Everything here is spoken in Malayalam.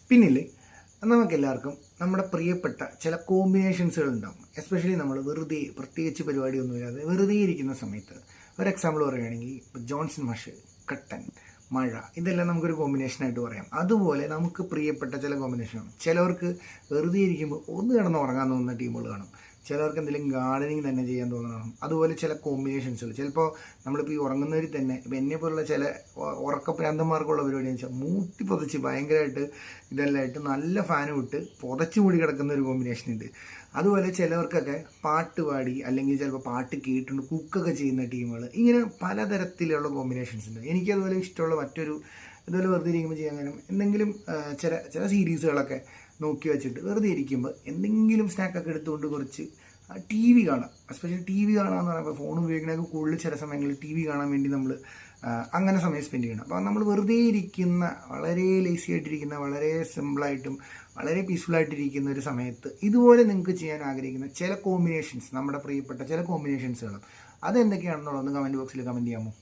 പിന്നിൽ നമുക്കെല്ലാവർക്കും നമ്മുടെ പ്രിയപ്പെട്ട ചില കോമ്പിനേഷൻസുകൾ ഉണ്ടാകും. എസ്പെഷ്യലി നമ്മൾ വെറുതെ പ്രത്യേകിച്ച് പരിപാടിയൊന്നുമില്ലാതെ വെറുതെ ഇരിക്കുന്ന സമയത്ത് ഒരു എക്സാമ്പിൾ പറയുകയാണെങ്കിൽ ഇപ്പോൾ ജോൺസൺ മാഷ്, കട്ടൻ, മഴ, ഇതെല്ലാം നമുക്കൊരു കോമ്പിനേഷനായിട്ട് പറയാം. അതുപോലെ നമുക്ക് പ്രിയപ്പെട്ട ചില കോമ്പിനേഷനാണ്. ചിലവർക്ക് വെറുതെ ഇരിക്കുമ്പോൾ ഒന്ന് കിടന്ന് ഉറങ്ങാൻ തോന്നുന്ന ടീമുകൾ കാണും. ചിലവർക്ക് എന്തെങ്കിലും ഗാർഡനിങ് തന്നെ ചെയ്യാൻ തോന്നണം. അതുപോലെ ചില കോമ്പിനേഷൻസുകൾ ചിലപ്പോൾ നമ്മളിപ്പോൾ ഈ ഉറങ്ങുന്നവരിൽ തന്നെ ഇപ്പം എന്നെ പോലുള്ള ചില ഉറക്കപ്രാന്തന്മാർക്കുള്ള പരിപാടി എന്ന് വെച്ചാൽ മൂട്ടി പൊതച്ച് ഭയങ്കരമായിട്ട് ഇതെല്ലാമായിട്ട് നല്ല ഫാനും ഇട്ട് പൊതച്ച് മൂടി കിടക്കുന്ന ഒരു കോമ്പിനേഷൻ ഉണ്ട്. അതുപോലെ ചിലവർക്കൊക്കെ പാട്ട് പാടി അല്ലെങ്കിൽ ചിലപ്പോൾ പാട്ട് കേട്ടുകൊണ്ട് കുക്കൊക്കെ ചെയ്യുന്ന ടീമുകൾ, ഇങ്ങനെ പലതരത്തിലുള്ള കോമ്പിനേഷൻസ് ഉണ്ട്. എനിക്കതുപോലെ ഇഷ്ടമുള്ള മറ്റൊരു ഇതുപോലെ വെറുതെ ഇരിക്കുമ്പോൾ ചെയ്യാൻ കാരണം എന്തെങ്കിലും ചില സീരീസുകളൊക്കെ നോക്കി വെച്ചിട്ട് വെറുതെ ഇരിക്കുമ്പോൾ എന്തെങ്കിലും സ്നാക്കൊക്കെ എടുത്തുകൊണ്ട് കുറച്ച് ടി വി കാണാം. എസ്പെഷ്യലി ടി വി കാണാമെന്ന് പറയുമ്പോൾ ഫോൺ ഉപയോഗിക്കണമെങ്കിൽ കൂടുതൽ ചില സമയങ്ങളിൽ ടി വി കാണാൻ വേണ്ടി നമ്മൾ അങ്ങനെ സമയം സ്പെൻഡ് ചെയ്യണം. അപ്പോൾ നമ്മൾ വെറുതെ ഇരിക്കുന്ന, വളരെ ലേസി ആയിട്ടിരിക്കുന്ന, വളരെ സിമ്പിളായിട്ടും വളരെ പീസ്ഫുള്ളായിട്ടിരിക്കുന്ന ഒരു സമയത്ത് ഇതുപോലെ നിങ്ങൾക്ക് ചെയ്യാൻ ആഗ്രഹിക്കുന്ന ചില കോമ്പിനേഷൻസ്, നമ്മുടെ പ്രിയപ്പെട്ട ചില കോമ്പിനേഷൻസുകളും അതെന്തൊക്കെയാണെന്നുള്ളതൊന്ന് കമൻറ്റ് ബോക്സിൽ കമൻറ്റ് ചെയ്യാമോ?